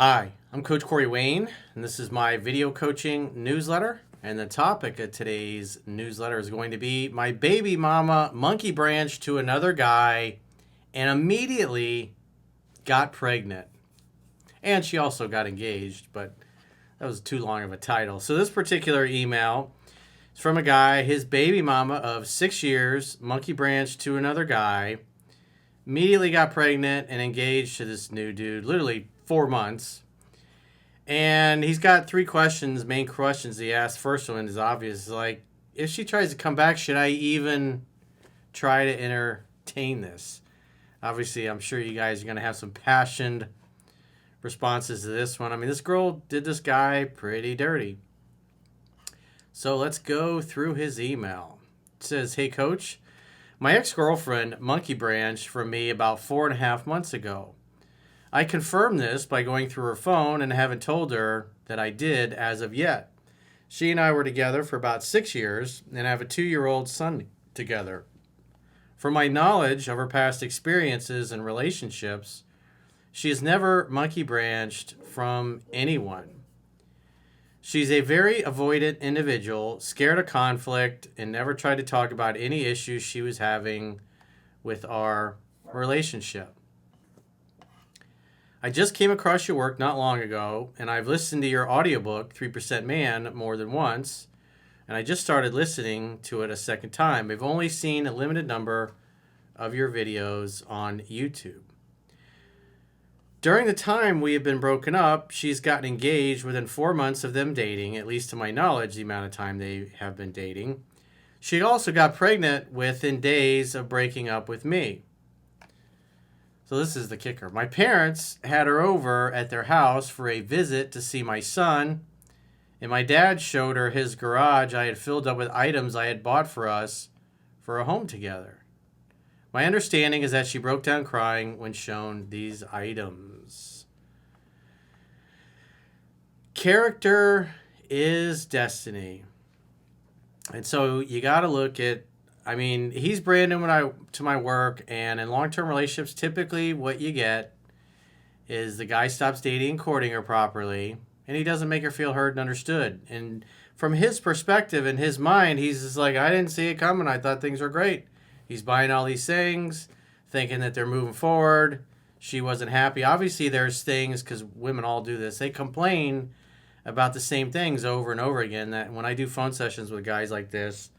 Hi, I'm Coach Corey Wayne, and this is my video coaching newsletter. And the topic of today's newsletter is going to be my baby mama monkey branched to another guy and immediately got pregnant. And she also got engaged, but that was too long of a title. So this particular email is from a guy, his baby mama of 6 years, monkey branched to another guy, immediately got pregnant and engaged to this new dude, literally 4 months. And he's got three questions, main questions he asked. First one is obvious, like, if she tries to come back, should I even try to entertain this? Obviously, I'm sure you guys are going to have some passionate responses to this one. I mean, this girl did this guy pretty dirty. So let's go through his email. It says, "Hey, Coach, my ex-girlfriend monkey branched from me about 4.5 months ago. I confirmed this by going through her phone and haven't told her that I did as of yet. She and I were together for about 6 years and have a 2-year-old son together. From my knowledge of her past experiences and relationships, she has never monkey branched from anyone. She's a very avoidant individual, scared of conflict, and never tried to talk about any issues she was having with our relationship. I just came across your work not long ago, and I've listened to your audiobook, 3% Man, more than once, and I just started listening to it a second time. I've only seen a limited number of your videos on YouTube. During the time we have been broken up, she's gotten engaged within 4 months of them dating, at least to my knowledge, the amount of time they have been dating. She also got pregnant within days of breaking up with me. So this is the kicker. My parents had her over at their house for a visit to see my son, and my dad showed her his garage I had filled up with items I had bought for us for a home together. My understanding is that she broke down crying when shown these items. Character is destiny. And so you got to look at, I mean, he's brand new to my work, and in long-term relationships, typically what you get is the guy stops dating and courting her properly, and he doesn't make her feel heard and understood. And from his perspective, in his mind, he's just like, I didn't see it coming. I thought things were great. He's buying all these things, thinking that they're moving forward. She wasn't happy. Obviously, there's things, because women all do this, they complain about the same things over and over again. That when I do phone sessions with guys like this,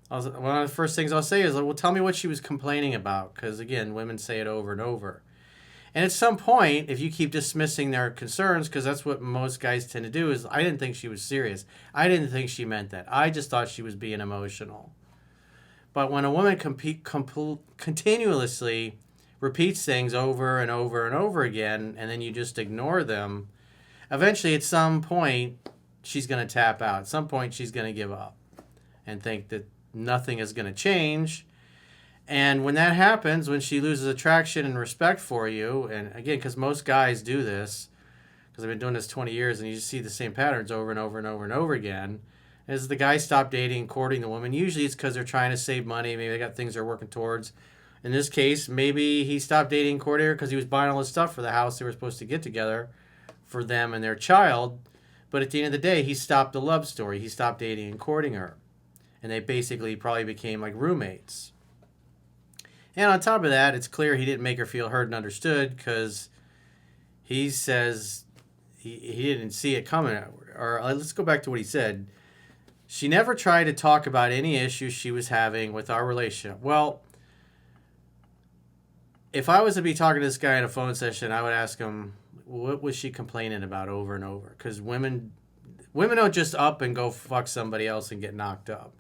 one of the first things I'll say is, well, tell me what she was complaining about. Because, again, women say it over and over. And at some point, if you keep dismissing their concerns, because that's what most guys tend to do, is I didn't think she was serious. I didn't think she meant that. I just thought she was being emotional. But when a woman continuously repeats things over and over and over again, and then you just ignore them, eventually at some point, she's going to tap out. At some point, she's going to give up and think that nothing is going to change. And when that happens, when she loses attraction and respect for you, and again, because most guys do this, because I've been doing this 20 years, and you just see the same patterns over and over and over and over again, as the guys stop dating and courting the woman, usually it's because they're trying to save money, maybe they got things they're working towards. In this case, maybe he stopped dating and courting her because he was buying all this stuff for the house they were supposed to get together for them and their child, but at the end of the day, he stopped the love story. He stopped dating and courting her. And they basically probably became like roommates. And on top of that, it's clear he didn't make her feel heard and understood, because he says he didn't see it coming. Or let's go back to what he said. She never tried to talk about any issues she was having with our relationship. Well, if I was to be talking to this guy in a phone session, I would ask him, what was she complaining about over and over? Because women don't just up and go fuck somebody else and get knocked up.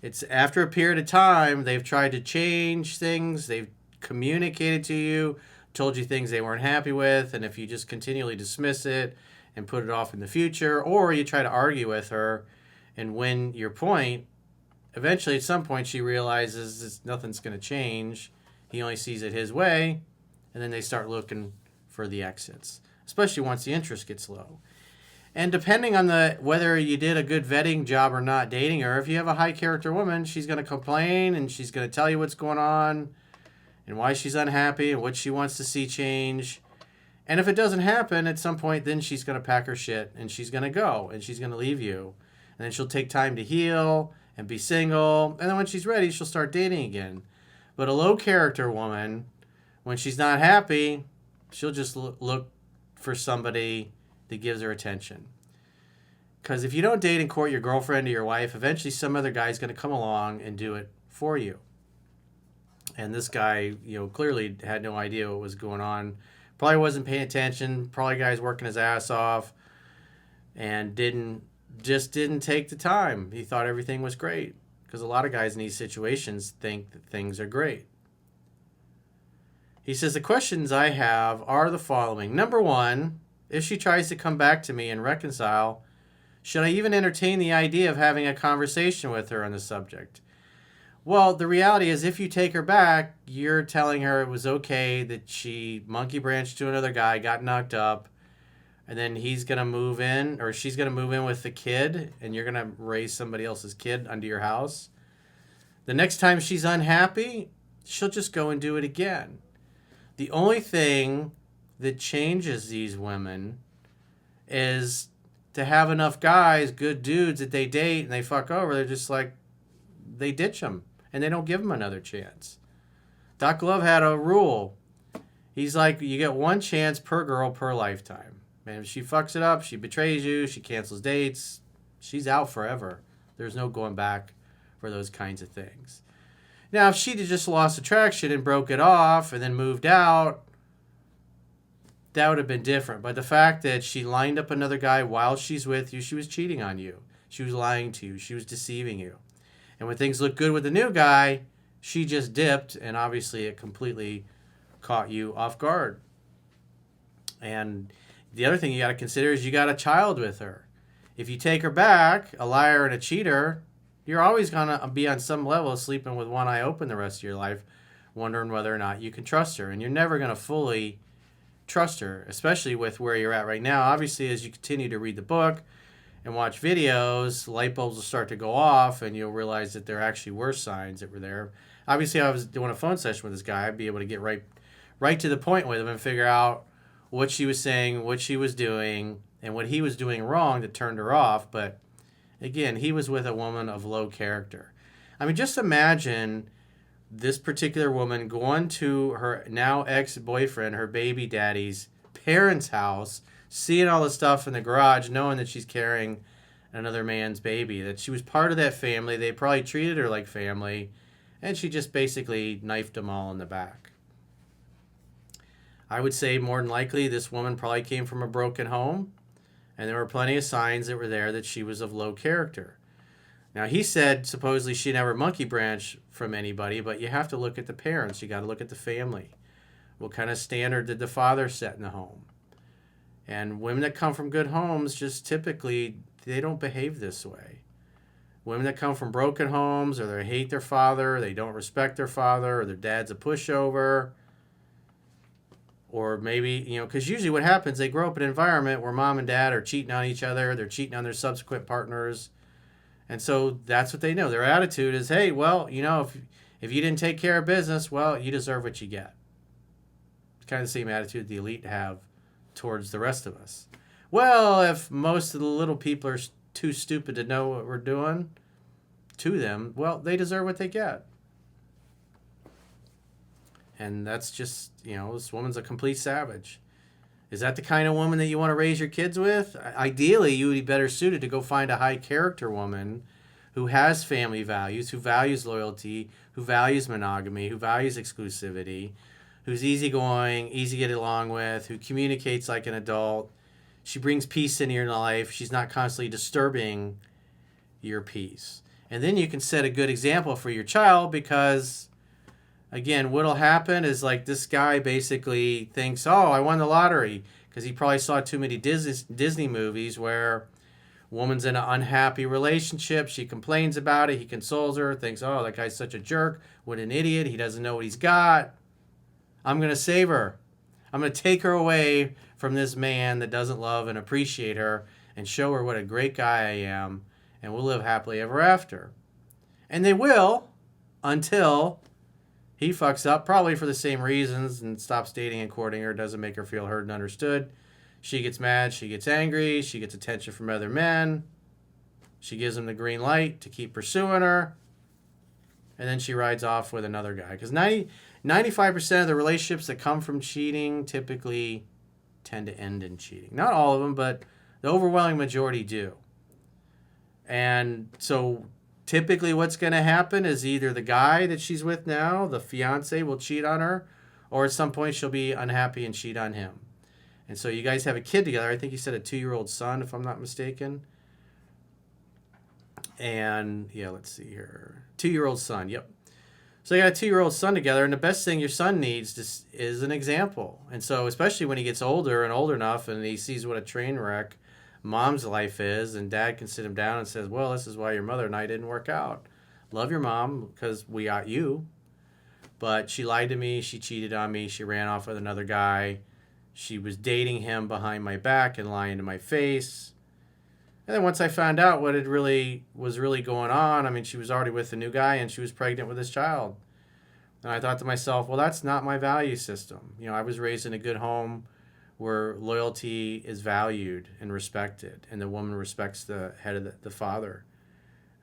It's after a period of time, they've tried to change things, they've communicated to you, told you things they weren't happy with, and if you just continually dismiss it and put it off in the future, or you try to argue with her and win your point, eventually at some point she realizes nothing's going to change. He only sees it his way, and then they start looking for the exits, especially once the interest gets low. And depending on whether you did a good vetting job or not dating her, if you have a high character woman, she's going to complain and she's going to tell you what's going on and why she's unhappy and what she wants to see change. And if it doesn't happen at some point, then she's going to pack her shit and she's going to go and she's going to leave you. And then she'll take time to heal and be single. And then when she's ready, she'll start dating again. But a low character woman, when she's not happy, she'll just look for somebody that gives her attention. Because if you don't date and court your girlfriend or your wife, eventually some other guy's going to come along and do it for you. And this guy, clearly had no idea what was going on. Probably wasn't paying attention. Probably guy's working his ass off and didn't take the time. He thought everything was great. Because a lot of guys in these situations think that things are great. He says, the questions I have are the following. Number one, if she tries to come back to me and reconcile, should I even entertain the idea of having a conversation with her on the subject? Well, the reality is if you take her back, you're telling her it was okay that she monkey branched to another guy, got knocked up, and then he's going to move in, or she's going to move in with the kid, and you're going to raise somebody else's kid under your house. The next time she's unhappy, she'll just go and do it again. The only thing that changes these women is to have enough guys, good dudes that they date and they fuck over. They're just like, they ditch them and they don't give them another chance. Doc Love had a rule. He's like, you get one chance per girl per lifetime. And if she fucks it up, she betrays you, she cancels dates, she's out forever. There's no going back for those kinds of things. Now, if she'd just lost attraction and broke it off and then moved out, that would have been different. But the fact that she lined up another guy while she's with you, she was cheating on you. She was lying to you. She was deceiving you. And when things looked good with the new guy, she just dipped, and obviously it completely caught you off guard. And the other thing you got to consider is you got a child with her. If you take her back, a liar and a cheater, you're always going to be on some level sleeping with one eye open the rest of your life, wondering whether or not you can trust her. And you're never going to fully trust her, especially with where you're at right now. Obviously, as you continue to read the book and watch videos, light bulbs will start to go off and you'll realize that there actually were signs that were there. Obviously, I was doing a phone session with this guy. I'd be able to get right to the point with him and figure out what she was saying, what she was doing, and what he was doing wrong that turned her off. But again, he was with a woman of low character. I mean, just imagine this particular woman going to her now ex-boyfriend, her baby daddy's parents' house, seeing all the stuff in the garage, knowing that she's carrying another man's baby, that she was part of that family. They probably treated her like family, and she just basically knifed them all in the back. I would say more than likely this woman probably came from a broken home, and there were plenty of signs that were there that she was of low character. Now, he said supposedly she never monkey branched from anybody, but you have to look at the parents. You got to look at the family. What kind of standard did the father set in the home? And women that come from good homes just typically, they don't behave this way. Women that come from broken homes, or they hate their father, they don't respect their father, or their dad's a pushover, or maybe, because usually what happens, they grow up in an environment where mom and dad are cheating on each other, they're cheating on their subsequent partners, and so that's what they know. Their attitude is, hey, well, if you didn't take care of business, well, you deserve what you get. It's kind of the same attitude the elite have towards the rest of us. Well, if most of the little people are too stupid to know what we're doing to them, well, they deserve what they get. And that's just, this woman's a complete savage. Is that the kind of woman that you want to raise your kids with? Ideally, you would be better suited to go find a high character woman who has family values, who values loyalty, who values monogamy, who values exclusivity, who's easygoing, easy to get along with, who communicates like an adult. She brings peace into your life. She's not constantly disturbing your peace. And then you can set a good example for your child because, again, what'll happen is like this guy basically thinks, oh, I won the lottery, because he probably saw too many Disney movies where woman's in an unhappy relationship. She complains about it. He consoles her, thinks, oh, that guy's such a jerk. What an idiot. He doesn't know what he's got. I'm going to save her. I'm going to take her away from this man that doesn't love and appreciate her and show her what a great guy I am, and we'll live happily ever after. And they will until He fucks up, probably for the same reasons, and stops dating and courting her, doesn't make her feel heard and understood. She gets mad, she gets angry, she gets attention from other men. She gives him the green light to keep pursuing her. And then she rides off with another guy. Because 95% of the relationships that come from cheating typically tend to end in cheating. Not all of them, but the overwhelming majority do. And so typically what's going to happen is either the guy that she's with now, the fiance, will cheat on her, or at some point she'll be unhappy and cheat on him. And so you guys have a kid together. I think you said a 2-year-old son, if I'm not mistaken. And yeah, let's see here. 2-year-old son, yep. So you got a 2-year-old son together, and the best thing your son needs is an example. And so especially when he gets older and older enough and he sees what a train wreck mom's life is, and dad can sit him down and says, well, this is why your mother and I didn't work out. Love your mom because we got you. But she lied to me. She cheated on me. She ran off with another guy. She was dating him behind my back and lying to my face. And then once I found out what was really going on, I mean, she was already with a new guy and she was pregnant with his child. And I thought to myself, well, that's not my value system. You know, I was raised in a good home where loyalty is valued and respected, and the woman respects the head of the father.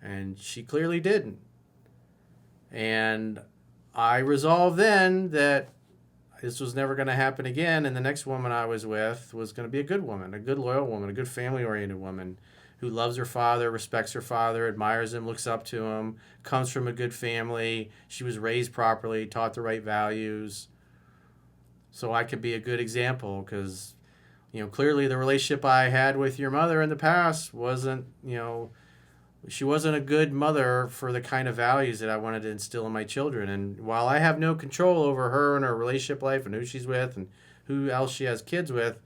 And she clearly didn't. And I resolved then that this was never going to happen again, and the next woman I was with was going to be a good woman, a good loyal woman, a good family-oriented woman who loves her father, respects her father, admires him, looks up to him, comes from a good family. She was raised properly, taught the right values. So I could be a good example because, you know, clearly the relationship I had with your mother in the past wasn't, you know, she wasn't a good mother for the kind of values that I wanted to instill in my children. And while I have no control over her and her relationship life and who she's with and who else she has kids with,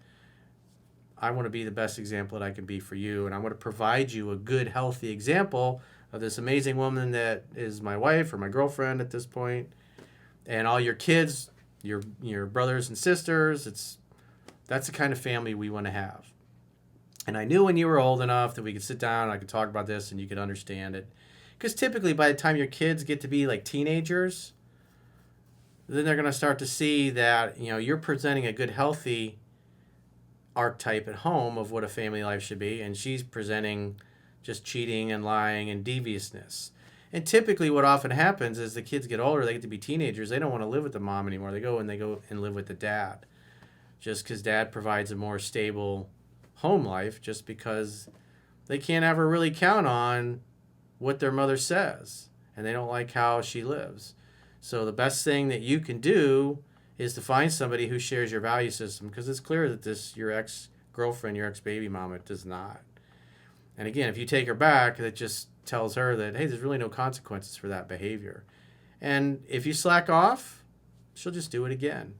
I want to be the best example that I can be for you. And I want to provide you a good, healthy example of this amazing woman that is my wife or my girlfriend at this point. And all your kids, your brothers and sisters, that's the kind of family we want to have. And I knew when you were old enough that we could sit down and I could talk about this and you could understand it. Because typically by the time your kids get to be like teenagers, then they're going to start to see that, you know, you're presenting a good, healthy archetype at home of what a family life should be, and she's presenting just cheating and lying and deviousness. And typically what often happens is the kids get older, they get to be teenagers, they don't want to live with the mom anymore. They go and live with the dad. Just because dad provides a more stable home life, just because they can't ever really count on what their mother says, and they don't like how she lives. So the best thing that you can do is to find somebody who shares your value system, because it's clear that your ex-girlfriend, your ex-baby mama does not. And again, if you take her back, that just tells her that, hey, there's really no consequences for that behavior. And if you slack off, she'll just do it again.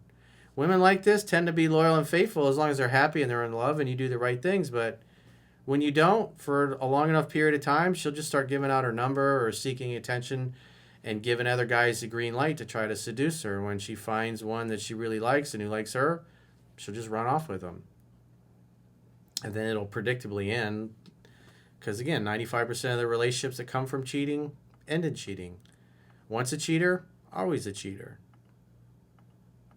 Women like this tend to be loyal and faithful as long as they're happy and they're in love and you do the right things. But when you don't, for a long enough period of time, she'll just start giving out her number or seeking attention and giving other guys the green light to try to seduce her. When she finds one that she really likes and who likes her, she'll just run off with them. And then it'll predictably end. Because again, 95% of the relationships that come from cheating end in cheating. Once a cheater, always a cheater.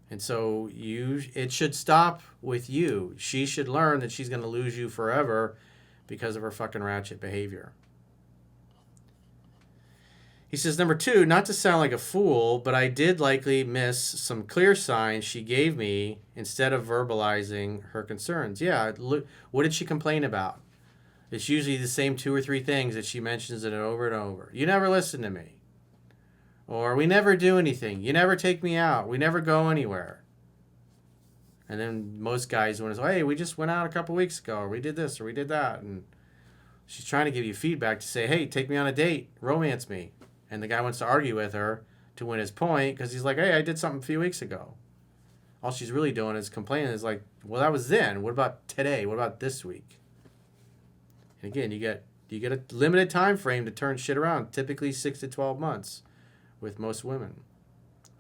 And so it should stop with you. She should learn that she's going to lose you forever because of her fucking ratchet behavior. He says, number 2, not to sound like a fool, but I did likely miss some clear signs she gave me instead of verbalizing her concerns. Yeah, look, what did she complain about? It's usually the same 2 or 3 things that she mentions it over and over. You never listen to me. Or we never do anything. You never take me out. We never go anywhere. And then most guys want to say, hey, we just went out a couple weeks ago, or we did this, or we did that. And she's trying to give you feedback to say, hey, take me on a date, romance me. And the guy wants to argue with her to win his point because he's like, hey, I did something a few weeks ago. All she's really doing is complaining. Is like, well, that was then. What about today? What about this week? And again, you get a limited time frame to turn shit around, typically 6 to 12 months with most women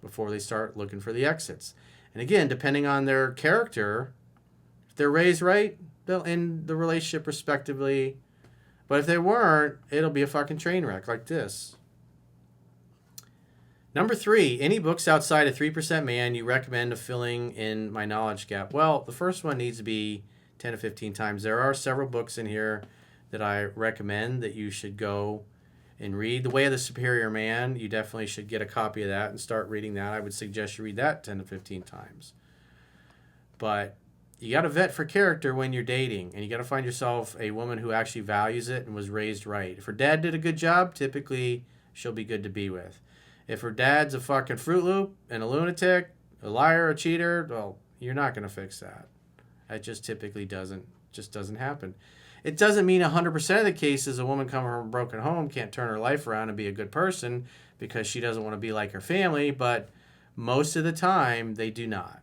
before they start looking for the exits. And again, depending on their character, if they're raised right, they'll end the relationship respectively. But if they weren't, it'll be a fucking train wreck like this. Number 3, any books outside of 3% Man you recommend of filling in my knowledge gap? Well, the first one needs to be 10 to 15 times. There are several books in here that I recommend that you should go and read. The Way of the Superior Man, you definitely should get a copy of that and start reading that. I would suggest you read that 10 to 15 times. But you got to vet for character when you're dating, and you got to find yourself a woman who actually values it and was raised right. If her dad did a good job, typically she'll be good to be with. If her dad's a fucking Fruit Loop and a lunatic, a liar, a cheater, well, you're not going to fix that. That just typically doesn't happen. It doesn't mean 100% of the cases a woman coming from a broken home can't turn her life around and be a good person because she doesn't want to be like her family, but most of the time they do not.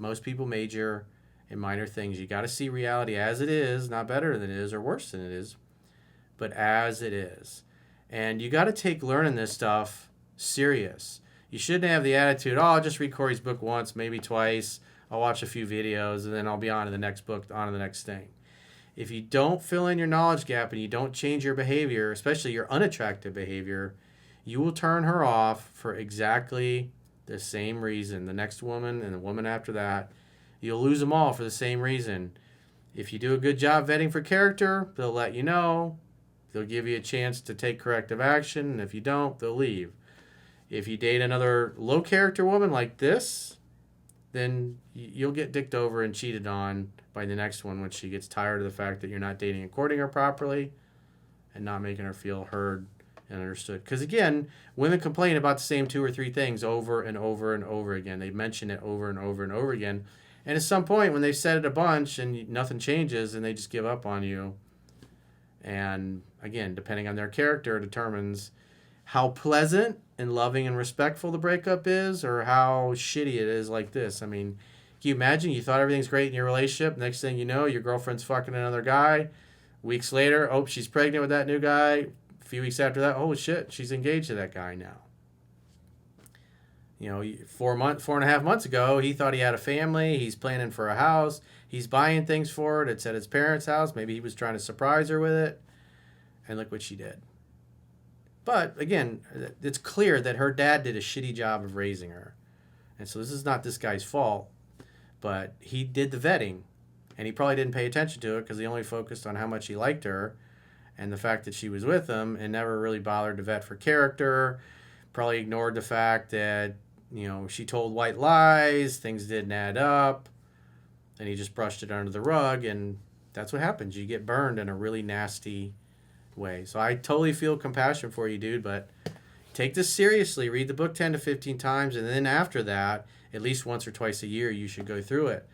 Most people major in minor things. You got to see reality as it is, not better than it is or worse than it is, but as it is. And you got to take learning this stuff serious. You shouldn't have the attitude, oh, I'll just read Corey's book once, maybe twice. I'll watch a few videos, and then I'll be on to the next book, on to the next thing. If you don't fill in your knowledge gap and you don't change your behavior, especially your unattractive behavior, you will turn her off for exactly the same reason. The next woman and the woman after that, you'll lose them all for the same reason. If you do a good job vetting for character, they'll let you know. They'll give you a chance to take corrective action, and if you don't, they'll leave. If you date another low character woman like this, then you'll get dicked over and cheated on by the next one when she gets tired of the fact that you're not dating and courting her properly and not making her feel heard and understood. Because again, women complain about the same 2 or 3 things over and over and over again. They mention it over and over and over again. And at some point when they've said it a bunch and nothing changes and they just give up on you. And again, depending on their character, determines how pleasant and loving and respectful the breakup is or how shitty it is like this. I mean, can you imagine you thought everything's great in your relationship? Next thing you know, your girlfriend's fucking another guy. Weeks later, oh, she's pregnant with that new guy. A few weeks after that, oh shit, she's engaged to that guy now. You know, 4.5 months ago, he thought he had a family. He's planning for a house. He's buying things for it. It's at his parents' house. Maybe he was trying to surprise her with it. And look what she did. But again, it's clear that her dad did a shitty job of raising her. And so this is not this guy's fault, but he did the vetting. And he probably didn't pay attention to it because he only focused on how much he liked her and the fact that she was with him and never really bothered to vet for character. Probably ignored the fact that, you know, she told white lies, things didn't add up, and he just brushed it under the rug, and that's what happens. You get burned in a really nasty way. So I totally feel compassion for you, dude, but take this seriously. Read the book 10 to 15 times, and then after that, at least once or twice a year, you should go through it.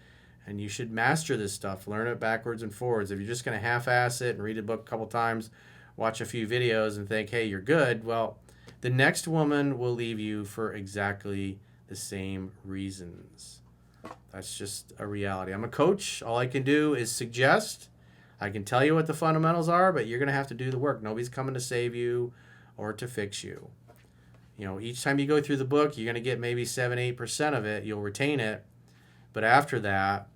And you should master this stuff. Learn it backwards and forwards. If you're just going to half-ass it and read a book a couple times, watch a few videos and think, hey, you're good, well, the next woman will leave you for exactly the same reasons. That's just a reality. I'm a coach. All I can do is suggest. I can tell you what the fundamentals are, but you're going to have to do the work. Nobody's coming to save you or to fix you. You know, each time you go through the book, you're going to get maybe 7-8% of it. You'll retain it. But after that,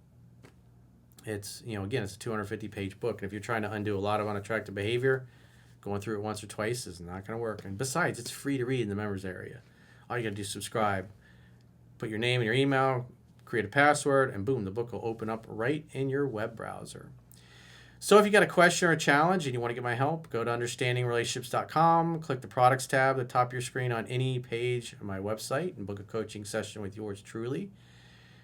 it's, you know, again, it's a 250-page book. And if you're trying to undo a lot of unattractive behavior, going through it once or twice is not going to work. And besides, it's free to read in the members area. All you got to do is subscribe, put your name and your email, create a password, and boom, the book will open up right in your web browser. So if you got a question or a challenge and you want to get my help, go to understandingrelationships.com, click the products tab at the top of your screen on any page of my website, and book a coaching session with yours truly.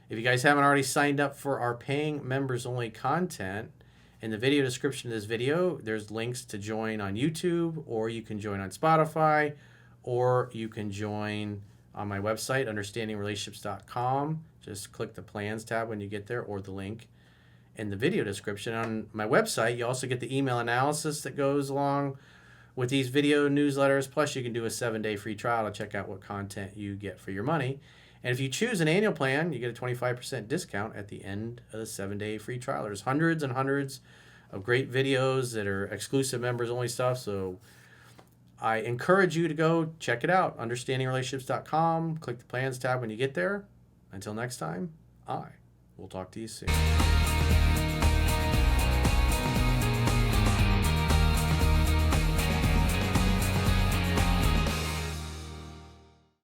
If you guys haven't already signed up for our paying members only content, in the video description of this video, there's links to join on YouTube, or you can join on Spotify, or you can join on my website, understandingrelationships.com. Just click the plans tab when you get there, or the link in the video description. On my website, you also get the email analysis that goes along with these video newsletters. Plus, you can do a 7-day free trial to check out what content you get for your money. And if you choose an annual plan, you get a 25% discount at the end of the 7-day free trial. There's hundreds and hundreds of great videos that are exclusive members only stuff. So I encourage you to go check it out. Understandingrelationships.com. Click the plans tab when you get there. Until next time, I will talk to you soon.